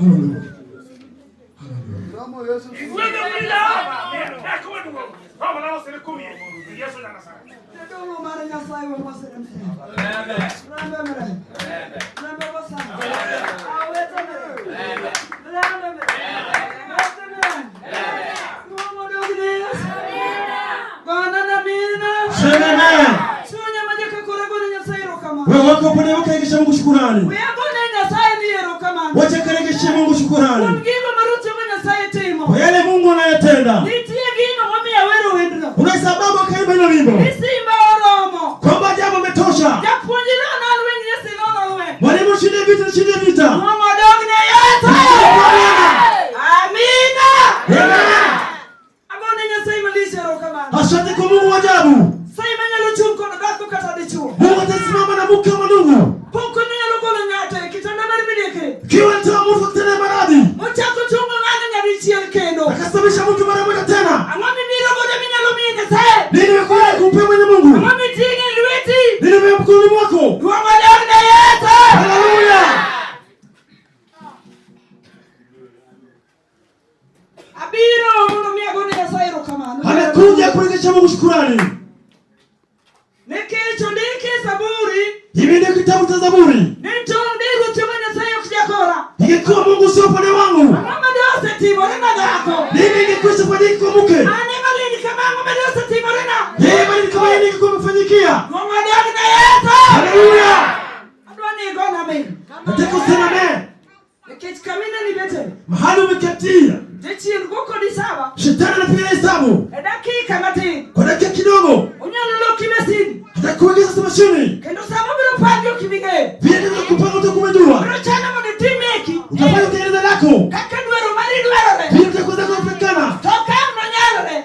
Haleluya. Ramo Yesu. Ikwenda mwila. Ekwa ndugo. Baba na osere kumi. Yesu na nasara. Ndio mara Nyasaye wa mwasere mse. Amen. Ramba mara. Amen. Ramba basa. Amen. Amen. Ramba mara. Wewe wako pone wakaegesha Mungu shukrani. Wacha karegesha Mungu shukrani. Kwa yale Mungu anayotenda. Una sababu kaiba na wimbo. Kwamba jambo umetosha. Mwalimu shinde vita shinde vita. Amina. Asante kwa Mungu wa ajabu. Mungu atasimama na mke wa ndugu. Kiwa nitoa mtu kutenda maradhi. Akasababisha mtu mara moja tena. Nini nimekuja kumpa mwenye Mungu? Nini nimemkuni mwako? Haleluya. Amekuja kurejesha Mungu shukrani. Hivi ndio kitabu cha Zaburi. Ingekuwa Mungu sio upande wangu. Nini ingekwisha fanyika kwa mke? Yeye bali kama yeye ingekuwa imefanyikia. Haleluya. Nataka useme amen. Mahali umeketia. Shetani anapiga hesabu. Kwa dakika kidogo. Atakuingiza sema chini. Vile ndio kupanga utakumejua. Utafanya utengeneza lako. Vile utakwenda kufikana.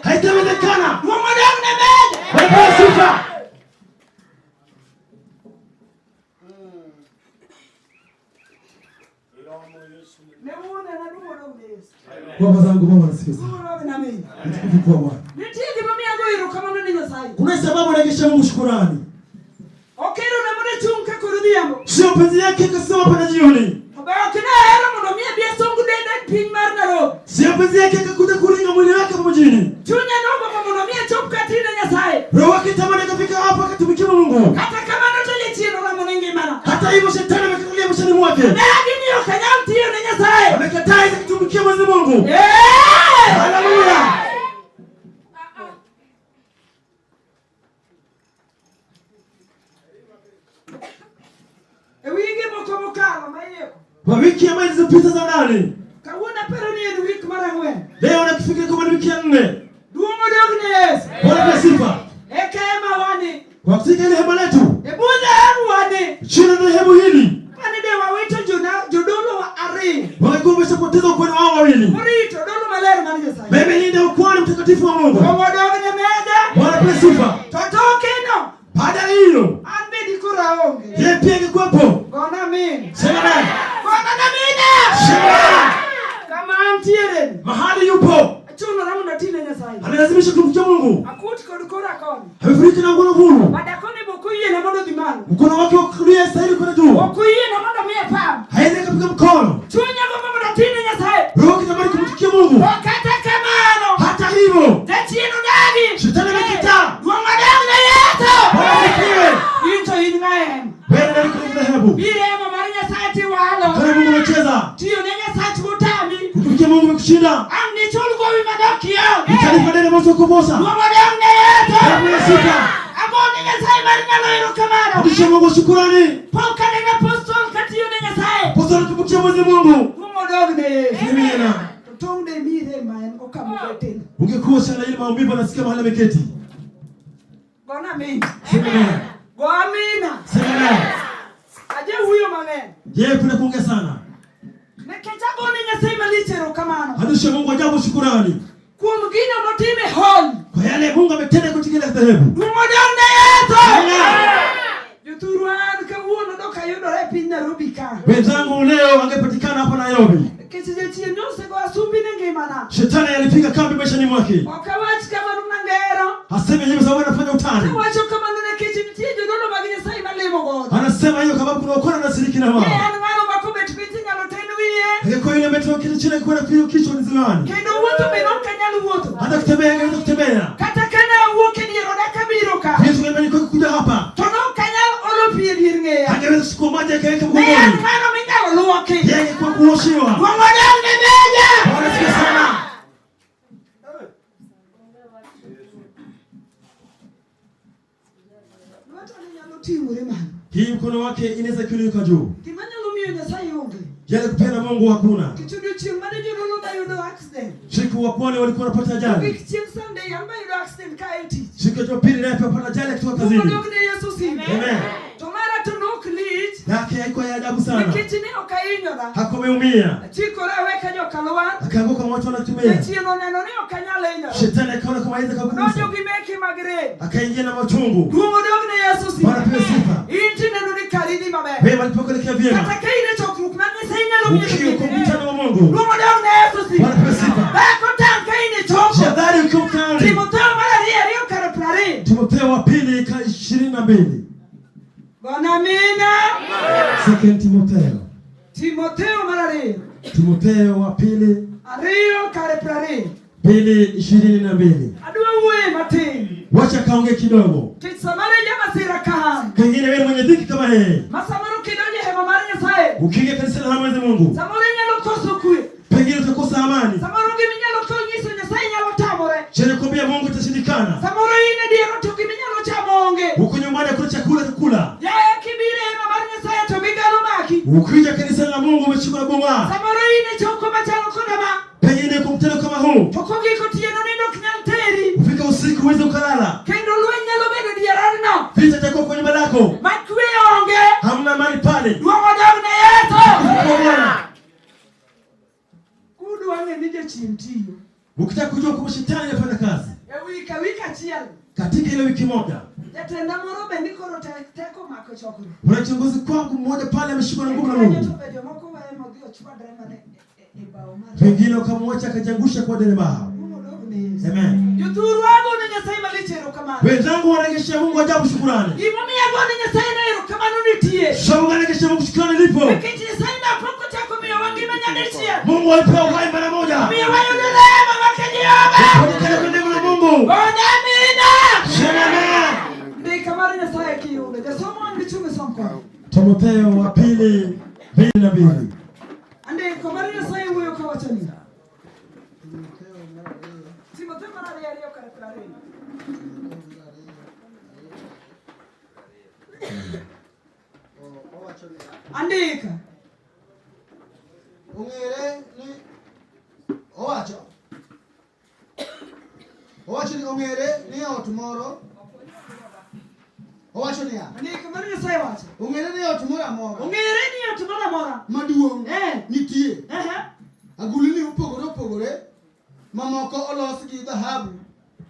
Haitawezekana. Wewe sifa. Baba zangu Baba nasikia. Nitukufu kwa Bwana. Kuna sababu nagesha Mungu shukrani. Sio penzi yake kasema pana jioni. Sio penzi yake kakuja kuringa mwili wake mjini. Roho yake tamani kafika hapa akatumikia Mungu. Hata hivyo shetani amekalia mshani mwake. Amekataa kutumikia Mwenyezi Mungu. Haleluya. Kwa wiki ambayo zilizopita za ndani. Leo nakufikiri kama ni wiki ya 4. Bwana sifa. Kwa katika ile hema letu. Chini ya hema hili. Wangekuwa wameshapoteza ukweli wao wawili. Mimi ndio ukweli mtakatifu wa Mungu. Bwana sifa. Baada hilo. Yeye pia angekuwepo. Sema nani? Mahali yupo. Amelazimisha kumcha Mungu. Amefurika na nguvu huru. Mkono wake wa kulia stahili kuna juu. Haiwezi kupiga mkono. Roho kitamani kumtukia Mungu. Hata hivyo. Shetani amekataa. Wewe ndio kuna hebu. Kama Mungu anacheza. Kutumikia Mungu umekushinda. Nitalipa neno moto kubosa. Bwana sifa. Kisha Mungu shukrani. Apostol tukutie Mwenyezi Mungu. Amina. Ungekuwa sana ile maombi nasikia mahali ameketi. Aje huyo mamen. Je, kuna kuongea sana. Hadisha Mungu ajabu shukrani. Kwa yale Mungu ametenda katika ile dhehebu. Wenzangu leo wangepatikana hapa Nairobi. Shetani alipiga kambi maishani mwake. Hasemi hivyo sababu anafanya utani. Anasema hiyo kama kuna ukora na siriki na wao. Kwa ile ametoka kitu chini kwenda kuyo kichwa ni ziwani. Kendo wuotho be nok kanyal wuotho. Hata kutembea ngeweza kutembea. Kata kana wuok e dier oda kabiro ka. Yesu ngembani kwa kuja hapa. To nok kanyal olo pi e dier ng'eya. Angeweza kuchukua maji akaweka mgongoni. Ne en ng'ano minyalo luoki. Yeye kwa kuoshiwa. Duong' odong ne meja. Bwana sikia sana. Hii mkono wake inaweza kuinuka juu. Yale kupenda Mungu hakuna. Siku wa kwanza walikuwa wanapata ajali. Siku ya Jumapili naye alipata ajali kutoka kazini. Amen. Yake haikuwa ya ajabu sana. Hakumeumia. Akaanguka moto anatumia. Shetani akaona kama hizo kabukusa. Akaingia na machungu. Bwana pia sifa. Wewe alipokuelekea vyema. Ukiwa kwa mkutano wa Mungu. Bwana pia sifa. Shadari ukiwa mkutano. Timotheo wa pili 22. Bwana amina. Second Timotheo. Timotheo wa pili 2:22. Wacha kaongee kidogo. Pengine wewe mwenye dhiki kama yeye. Ukiingia kanisa la Mwenyezi Mungu. Pengine utakosa amani. Chenye kuambia Mungu itashindikana. Huko nyumbani hakuna chakula kukula. Ukija kanisa la Mungu umechukua boma. Pengine kumtendo kama huu. Ufika usiku uweze ukalala. Vita itakuwa kwenye nyumba lako. Hamna amani pale. Ukitaka kujua kama shetani anafanya kazi. Katika ile wiki moja. Unachunguzi kwangu mmoja pale ameshikwa na nguvu na Mungu. Pengine ukamwacha akajangusha kwa derema. Amen. Wenzangu wanarejesha Mungu ajabu shukrani. Sababu wanarejesha Mungu shukrani lipo. Mungu alipewa uhai mara moja. Mungu. Timotheo wa pili 2:22. Andika. Ongere ni owacho. Owacho ni ongere ni ot moro. Owacho ni ya. Andika mari Nyasaye wacho. Ongere ni ot moro amora. Ongere ni ot moro amora. Maduong'. Nitie. Agulni opogore opogore. Mamoko olos gi dhahabu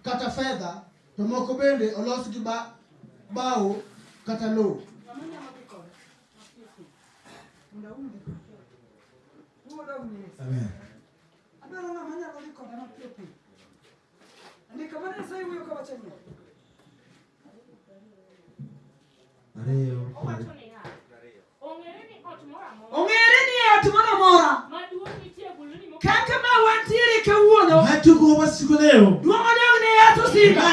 kata fedha, to moko bende olos gi bao kata lowo. Amen. Ongere ni ot moro amora. Kaka ma wantiere kawuono. Hatuko basi leo. Duong' odong ne Yesu sifa.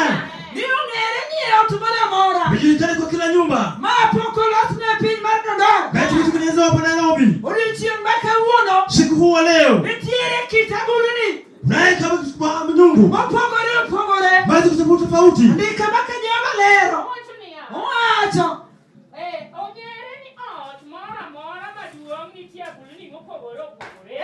Ni ongere ni ot moro amora. Bijulikane kwa kila nyumba. Ma pok olosne piny mar Dodoma. Basi tutengeneza hapo Nairobi. Odiochieng' ma kawuono. Siku huu leo. Nitiere kit agulni. Naye kama kwa Mungu. Mopogore opogore. Basi kutafuta tofauti. Ndika maka Jehova lero. Owacho. Ongere ni ot moro amora maduong' nitie agulni mopogore opogore.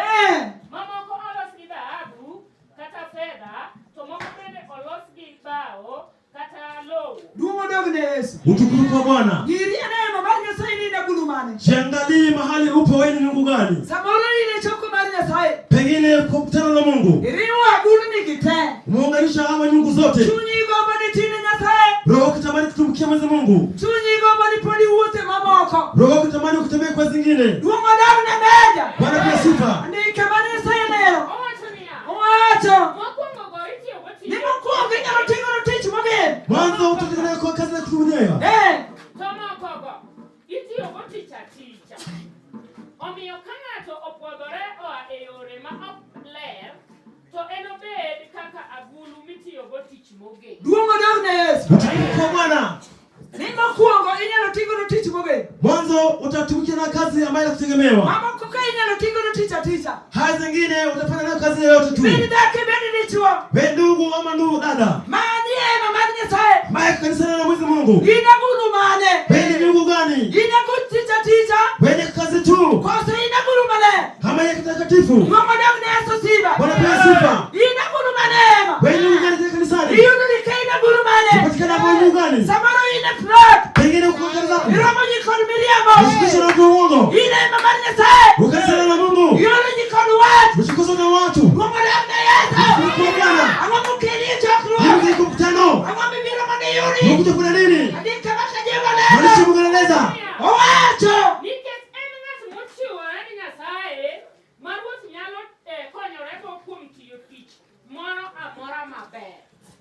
Mamoko olos gi dhahabu kata fedha, to moko bende olos gi bao kata lowo. Duong' odong ne Yesu. Utukufu kwa Bwana. Ngirie neema mar Nyasaye ni agulu mane. Jiangalie mahali upo wewe ni Mungu gani? Samoro ile choko mar Nyasaye. Pengine kwa mkutano na Mungu. Iriwa agulni gite. Muunganisha hawa nyungu zote. Chunyi gombo ni tine Nyasaye. Roho kitamani kutumikia Mwenyezi Mungu. Chunyi gombo ni podi wote mamoko. Roho kitamani kutembea kwa zingine. Duong' odong ne meja. Bwana kwa sifa. Ndika mar Nyasaye lero. Owacho. Ni mokwongo inyalo timo tich maber. Mwanzo utatengeneza kwa kazi ya kutumikia. Itiyo go tich aticha. Omiyo ka ng'ato opwodhore oa e yor tich moge. Duong odog ne Yesu. Kwa Bwana. Nimo kuongo inyalo tingo no tich moge. Mwanzo utatumikia na kazi ambayo inakutegemewa. Mama kuka inyalo tingo no ticha. Haya zingine utafanya nayo kazi yoyote tu. Bini dake bini nichuo. Wewe ndugu ama ndugu dada. Maani ema Nyasaye. Maya kanisa la Mwenyezi Mungu. Ina gulu mane. Wewe ni Mungu gani? Ina gulu ticha. Wewe ni kazi tu. Kwa sababu ina gulu mane. Kama ya kitakatifu. Mungu ndio ni Yesu siba. Bwana pia sifa. Ina gulu mane. Wewe ni Mungu gani kanisani? Hiyo ndio ina gulu mane. Upatikana kwa Mungu gani? Samaro ina plot. Pengine uko kanisa. Iromo ni konmiliamo. Usikishe na uongo. Ina mama Nyasaye. Ukanisa na Mungu. Hiyo ni konwat. Usikose na watu. Mungu ndio ni Yesu. Kwa Bwana. Amamukeli chakro. Mungu ni mkutano. Amamibira mane yoni. Mungu tafuna nini? Adika bakajewa leo. Malisha Mungu anaeleza. Owacho. Nikech en ng'at mochiwore ni Nyasaye, ma Ruoth nyalo konyorego kuom tiyo tich moro amora maber.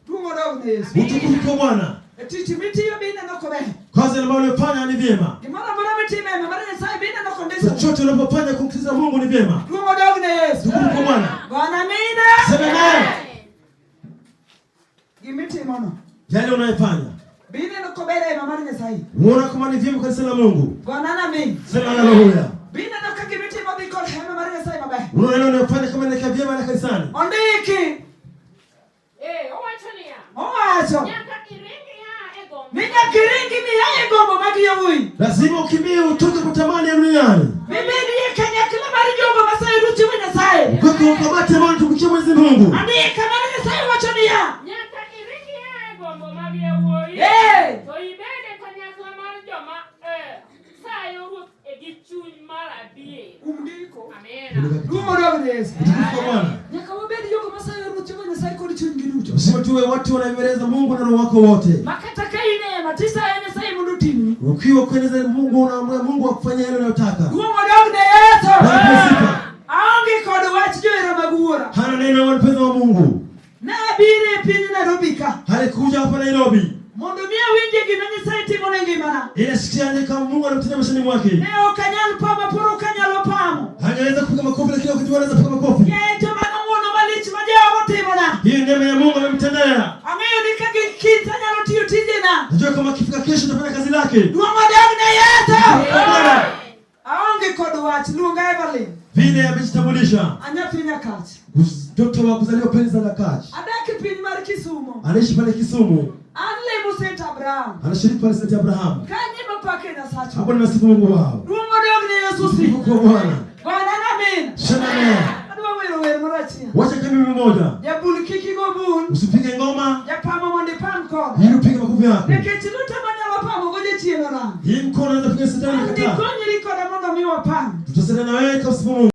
Duong odog ne Yesu. Utukufu kwa Bwana. Tich mitiyo bine nokome. Kazi ambayo unafanya ni vyema. Gimoro amora mitime mama Nyasaye bine nokondisa. Chochote unapofanya kumsikiza Mungu ni vyema. Duong odog ne Yesu. Utukufu kwa Bwana. Bwana mina. Sema naye. Gimitimo no. Yale unayofanya. Bine nokobere mama Nyasaye. Unaona kama ni vyema kanisa la Mungu. Bwana na mimi. Sema haleluya. Bine nokagimitimo bikol hema mama Nyasaye maber. Unaona leo unayofanya kama ni vyema na kanisani. Ondiki. Owacho niya. Owacho. Nyaka iringi ya e gombo. Minya kiringi mi ya e gombo magi yawui. Lazima ukimbie utoke kutamani ya duniani. Mimi ni kanyakila mari jogo masaye ruchi wa Nyasaye. Kwa kamati ambayo tukukie Mwenyezi Mungu. Andika mari Nyasaye wacho niya. Nyaka iringi ya e gombo magi yawui. To ibede kanyakla mar joma sayo Ruoth e gi chuny mar adier. Umdiko. Amen. Duong odog ne Yesu. Utukufu kwa Bwana. Nyaka wabedi jogo masaye ruchi wa Nyasaye kod chuny gi duto. Lazima tuwe watu wanaoeleza Mungu na roho wako wote. Makata kaine matisa ya Nyasaye mundu timi. Ukiwa kueleza Mungu unaamua Mungu akufanyia yale unayotaka. Duong odog ne Yesu. Bwana Aonge kod wach joero maguora. hana neno wa mpenzi wa Mungu. Na bire piny Nairobi ka. Halikuja hapa Nairobi. Mondo miya winje gima Nyasaye timo ne ngimana. Inasikia ni kama Mungu anamtendea maishani mwake. Ne okanyal pamo poro okanyalo pamo. Hangeweza kupiga makofi lakini wakati anaweza kupiga makofi. Yeto manong'ono malich ma Jehova timona. Hii neema ya Mungu amemtendea. Ang'eyo ni ka kit anyalo tiyo tijena. Najua kama kifika kesho utafanya kazi lake. Duong odog ne Yesu. Aonge kod wach luonga Evelyn. Vile amejitambulisha. Anyathi Nyakach. Mtoto wa kuzaliwa pale za Nyakach. Adak piny mar Kisumu. Anaishi pale Kisumu. An lemo St. Abraham. Anashiriki pale St. Abraham. Kanyi mapake Nyasacho. Hapo ninasifu Mungu wao. Duong odog ne Yesu si. Kwa Bwana. Bwana na mimi. Sema naye. Adwa wero wer marachia. Wacha kama mmoja. Jabul kiki go bun. Usipige ngoma. Japamo mondo ipam koda. Ili upige makofi yako. Nikech luta manyalo pamo goje chieno ran. Hii mkono unaweza piga sindano Ndi kataa. konyri koda mondo mi wapam. Tutasaidia na wewe kwa sababu